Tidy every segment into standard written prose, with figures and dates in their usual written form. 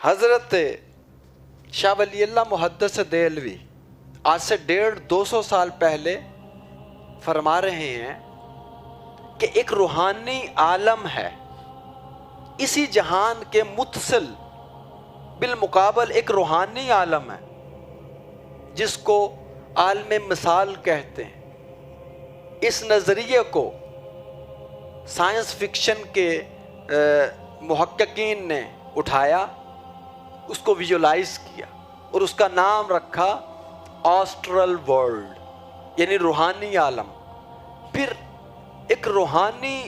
حضرت شاہ ولی اللہ محدث دہلوی آج سے 150-200 سال پہلے فرما رہے ہیں کہ ایک روحانی عالم ہے اسی جہان کے متصل بالمقابل، ایک روحانی عالم ہے جس کو عالم مثال کہتے ہیں۔ اس نظریے کو سائنس فکشن کے محققین نے اٹھایا، اس کو ویژولائز کیا اور اس کا نام رکھا آسٹرل ورلڈ، یعنی روحانی عالم۔ پھر ایک روحانی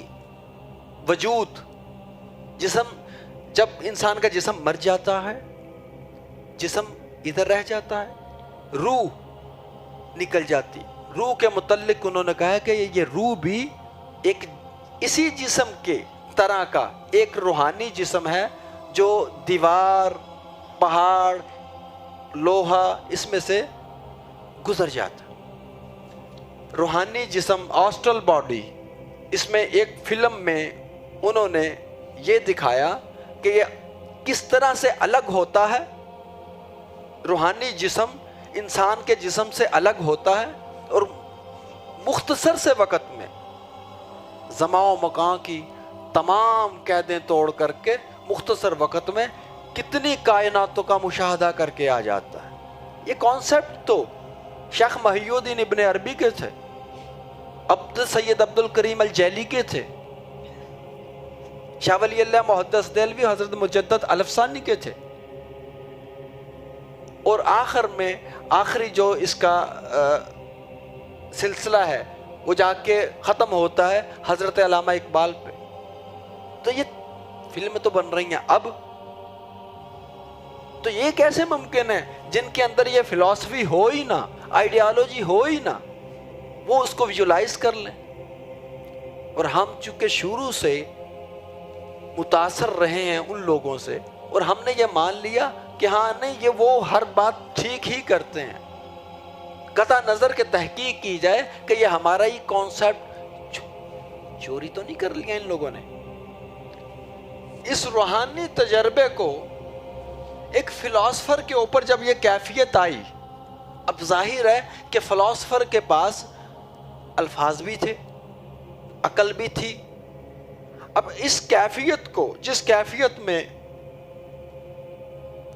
وجود، جسم، جب انسان کا جسم مر جاتا ہے، جسم ادھر رہ جاتا ہے، روح نکل جاتی۔ روح کے متعلق انہوں نے کہا کہ یہ روح بھی ایک اسی جسم کے طرح کا ایک روحانی جسم ہے جو دیوار، پہاڑ، لوہا اس میں سے گزر جاتا۔ روحانی جسم، آسٹرل باڈی، اس میں ایک فلم میں انہوں نے یہ دکھایا کہ یہ کس طرح سے الگ ہوتا ہے۔ روحانی جسم انسان کے جسم سے الگ ہوتا ہے اور مختصر سے وقت میں زمان و مکان کی تمام قیدیں توڑ کر کے مختصر وقت میں کتنی کائناتوں کا مشاہدہ کر کے آ جاتا ہے۔ یہ کانسیپٹ تو شیخ محی الدین ابن عربی کے تھے، سید عبد الکریم الجیلی کے تھے، شاہ ولی اللہ محدث دہلوی حضرت مجدد الفسانی کے تھے، اور آخر میں آخری جو اس کا سلسلہ ہے وہ جا کے ختم ہوتا ہے حضرت علامہ اقبال پہ۔ تو یہ فلمیں تو بن رہی ہیں اب، تو یہ کیسے ممکن ہے جن کے اندر یہ فلسفی ہو ہی نہ، آئیڈیالوجی ہو ہی نہ، وہ اس کو ویژولائز کر لیں۔ اور ہم چونکہ شروع سے متاثر رہے ہیں ان لوگوں سے، اور ہم نے یہ مان لیا کہ ہاں نہیں، یہ وہ ہر بات ٹھیک ہی کرتے ہیں، قطع نظر کے تحقیق کی جائے کہ یہ ہمارا ہی کانسیپٹ چوری تو نہیں کر لیا ان لوگوں نے۔ اس روحانی تجربے کو ایک فلاسفر کے اوپر جب یہ کیفیت آئی، اب ظاہر ہے کہ فلاسفر کے پاس الفاظ بھی تھے، عقل بھی تھی۔ اب اس کیفیت کو، جس کیفیت میں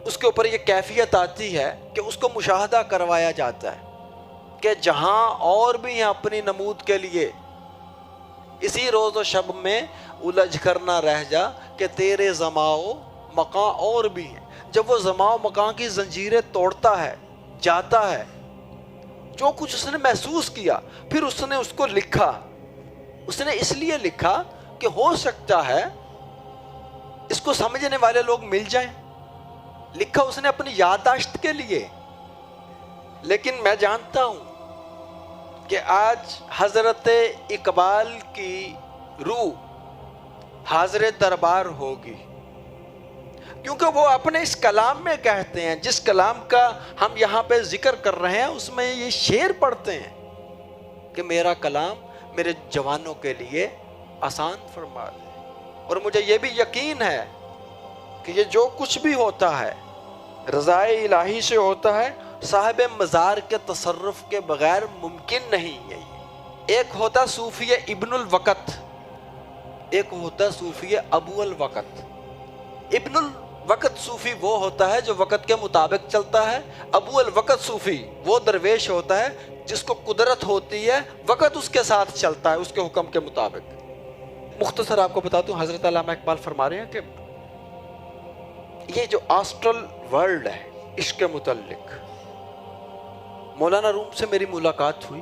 اس کے اوپر یہ کیفیت آتی ہے کہ اس کو مشاہدہ کروایا جاتا ہے کہ جہاں اور بھی ہیں اپنی نمود کے لیے، اسی روز و شب میں الجھ کر نہ رہ جا کہ تیرے زماں و مکان اور بھی ہیں۔ جب وہ زماں و مکان کی زنجیریں توڑتا ہے، جاتا ہے، جو کچھ اس نے محسوس کیا، پھر اس نے اس کو لکھا۔ اس نے اس لیے لکھا کہ ہو سکتا ہے اس کو سمجھنے والے لوگ مل جائیں۔ لکھا اس نے اپنی یادداشت کے لیے، لیکن میں جانتا ہوں کہ آج حضرت اقبال کی روح حاضر دربار ہوگی، کیونکہ وہ اپنے اس کلام میں کہتے ہیں، جس کلام کا ہم یہاں پہ ذکر کر رہے ہیں، اس میں یہ شعر پڑھتے ہیں کہ میرا کلام میرے جوانوں کے لیے آسان فرما دے۔ اور مجھے یہ بھی یقین ہے کہ یہ جو کچھ بھی ہوتا ہے رضائے الہی سے ہوتا ہے، صاحب مزار کے تصرف کے بغیر ممکن نہیں ہے۔ ایک ہوتا صوفی ابن الوقت، ایک ہوتا صوفی ابو الوقت۔ ابن الوقت صوفی وہ ہوتا ہے جو وقت کے مطابق چلتا ہے، ابو الوقت صوفی وہ درویش ہوتا ہے جس کو قدرت ہوتی ہے، وقت اس کے ساتھ چلتا ہے اس کے حکم کے مطابق۔ مختصر آپ کو بتا دوں، حضرت علامہ اقبال فرما رہے ہیں کہ یہ جو آسٹرل ورلڈ ہے، اس کے متعلق مولانا روم سے میری ملاقات ہوئی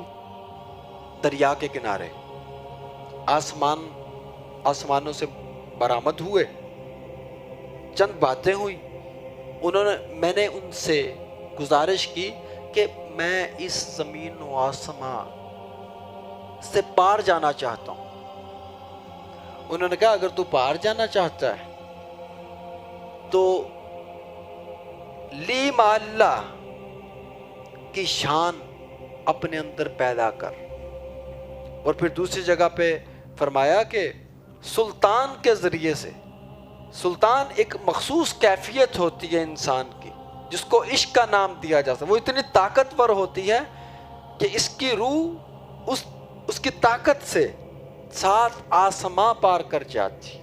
دریا کے کنارے، آسمانوں سے برآمد ہوئے، چند باتیں ہوئی۔ میں نے ان سے گزارش کی کہ میں اس زمین و آسمان سے پار جانا چاہتا ہوں۔ انہوں نے کہا اگر تو پار جانا چاہتا ہے تو لی ما اللہ کی شان اپنے اندر پیدا کر۔ اور پھر دوسری جگہ پہ فرمایا کہ سلطان کے ذریعے سے سلطان ایک مخصوص کیفیت ہوتی ہے انسان کی جس کو عشق کا نام دیا جاتا ہے. وہ اتنی طاقتور ہوتی ہے کہ اس کی روح اس کی طاقت سے 7 آسماں پار کر جاتی.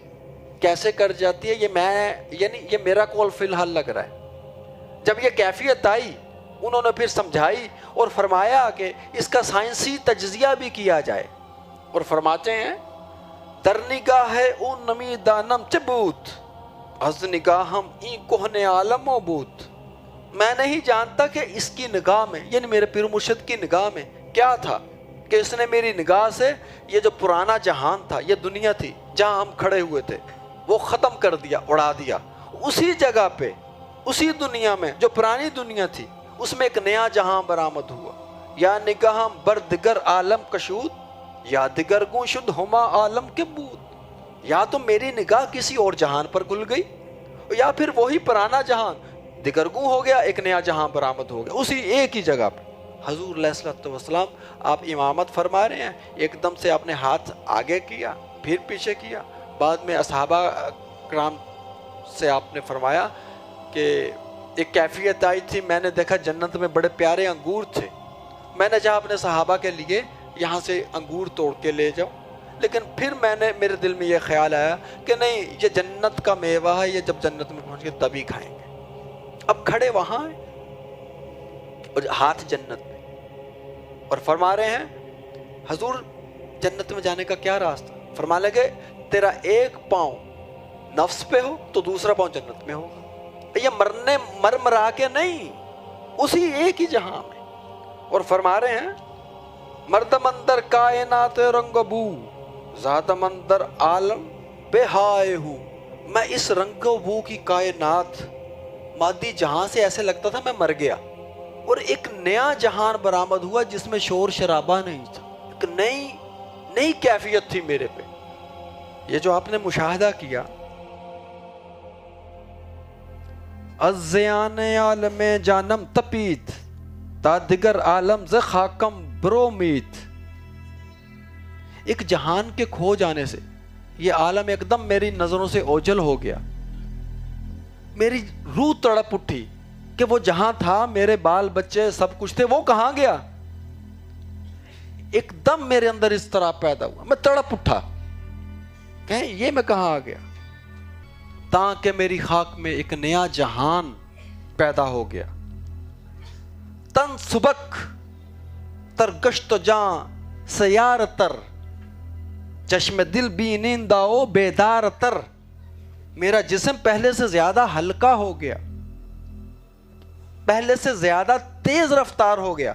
کیسے کر جاتی ہے یہ میرا قول فی الحال لگ رہا ہے. جب یہ کیفیت آئی انہوں نے پھر سمجھائی اور فرمایا کہ اس کا سائنسی تجزیہ بھی کیا جائے, اور فرماتے ہیں در نگاہ اون نمی دانم چبوت از نگاہم این کوہنے عالم و بوت. میں نہیں جانتا کہ اس کی نگاہ میں, یعنی میرے پیر مرشد کی نگاہ میں کیا تھا کہ اس نے میری نگاہ سے یہ جو پرانا جہان تھا, یہ دنیا تھی جہاں ہم کھڑے ہوئے تھے, وہ ختم کر دیا, اڑا دیا. اسی جگہ پہ اسی دنیا میں جو پرانی دنیا تھی اس میں ایک نیا جہاں برآمد ہوا. یا نگاہم بر دگر عالم کشود یا دگر گوں شد ہما عالم کے بود. یا تو میری نگاہ کسی اور جہان پر کھل گئی یا پھر وہی پرانا جہان دگر گوں ہو گیا, ایک نیا جہاں برآمد ہو گیا اسی ایک ہی جگہ پہ. حضور علیہ الصلوۃ والسلام آپ امامت فرما رہے ہیں, ایک دم سے آپ نے ہاتھ آگے کیا پھر پیچھے کیا. بعد میں اصحابہ کرام سے آپ نے فرمایا کہ ایک کیفیت آئی تھی, میں نے دیکھا جنت میں بڑے پیارے انگور تھے, میں نے چاہا اپنے صحابہ کے لیے یہاں سے انگور توڑ کے لے جاؤں, لیکن پھر میرے دل میں یہ خیال آیا کہ نہیں, یہ جنت کا میوہ ہے, یہ جب جنت میں پہنچ کے تبھی کھائیں گے. اب کھڑے وہاں ہیں اور ہاتھ جنت میں, اور فرما رہے ہیں حضور جنت میں جانے کا کیا راستہ. فرما لگے تیرا ایک پاؤں نفس پہ ہو تو دوسرا پاؤں جنت میں ہوگا. یہ مر مرا کے نہیں, اسی ایک ہی جہاں میں. اور فرما رہے ہیں مردم اندر کائنات رنگ بو ذاتم اندر عالم بے ہائے ہوں. میں اس رنگ و بو کی کائنات مادی جہاں سے ایسے لگتا تھا میں مر گیا, اور ایک نیا جہان برآمد ہوا جس میں شور شرابہ نہیں تھا, ایک نئی کیفیت تھی میرے پہ. یہ جو آپ نے مشاہدہ کیا, از زیان عالم جانم تپید تا دیگر عالم ز خاکم برومید. ایک جہان کے کھو جانے سے یہ عالم ایک دم میری نظروں سے اوجھل ہو گیا. میری روح تڑپ اٹھی کہ وہ جہاں تھا, میرے بال بچے سب کچھ تھے, وہ کہاں گیا. ایک دم میرے اندر اس طرح پیدا ہوا, میں تڑپ اٹھا کہ یہ میں کہاں آ گیا. تاکہ میری خاک میں ایک نیا جہان پیدا ہو گیا. تن سبک تر گشت جاں سیار تر چشم دل بیننداؤ بیدار تر. میرا جسم پہلے سے زیادہ ہلکا ہو گیا, پہلے سے زیادہ تیز رفتار ہو گیا,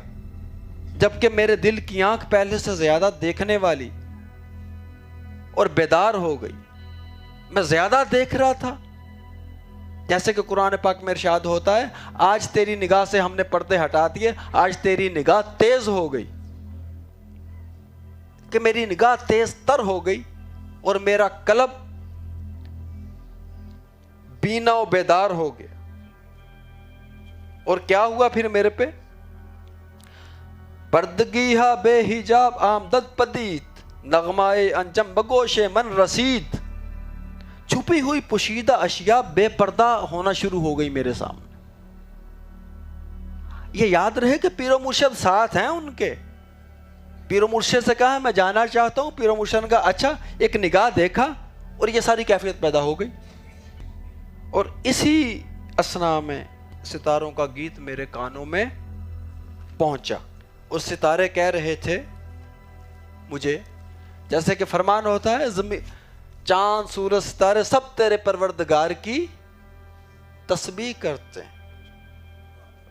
جبکہ میرے دل کی آنکھ پہلے سے زیادہ دیکھنے والی اور بیدار ہو گئی. میں زیادہ دیکھ رہا تھا, جیسے کہ قرآن پاک میں ارشاد ہوتا ہے آج تیری نگاہ سے ہم نے پردے ہٹا دیے, آج تیری نگاہ تیز ہو گئی. کہ میری نگاہ تیز تر ہو گئی اور میرا قلب بینا و بیدار ہو گیا. اور کیا ہوا پھر میرے پہ؟ پردگی ہا بے حجاب آمدد پدید نغمائے انجم بگوش من رسید. چھپی ہوئی پوشیدہ اشیاء بے پردہ ہونا شروع ہو گئی میرے سامنے. یہ یاد رہے کہ پیر و مرشد ساتھ ہیں ان کے. پیر و مرشد سے کہا میں جانا چاہتا ہوں, پیر و مرشد نے کہا اچھا, ایک نگاہ دیکھا اور یہ ساری کیفیت پیدا ہو گئی. اور اسی اثنا میں ستاروں کا گیت میرے کانوں میں پہنچا, اور ستارے کہہ رہے تھے مجھے, جیسے کہ فرمان ہوتا ہے چاند سورج ستارے سب تیرے پروردگار کی تسبیح کرتے ہیں,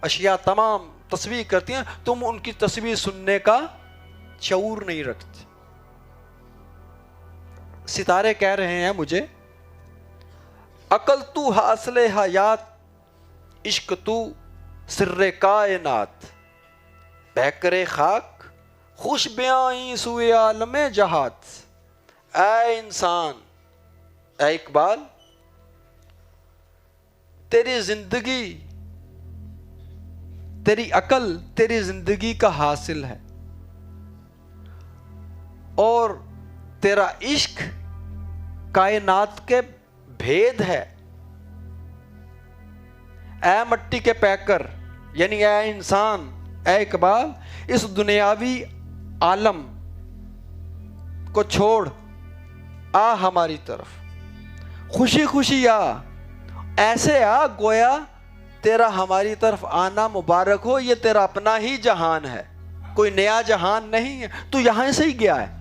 اشیاء تمام تسبیح کرتی ہیں, تم ان کی تسبیح سننے کا شعور نہیں رکھتے. ستارے کہہ رہے ہیں مجھے عقل تو حاصل حیات, عشق تو سر کائنات, بہکر خاک خوش بیائی سوئے عالم جہات. اے انسان, اے اقبال, تیری زندگی, تیری عقل تیری زندگی کا حاصل ہے, اور تیرا عشق کائنات کے بھید ہے۔ اے مٹی کے پیکر، یعنی اے انسان، اے اقبال، اس دنیاوی عالم کو چھوڑ، آ ہماری طرف، خوشی خوشی آ، ایسے آ گویا تیرا ہماری طرف آنا مبارک ہو، یہ تیرا اپنا ہی جہان ہے، کوئی نیا جہان نہیں ہے، تو یہاں سے ہی گیا ہے۔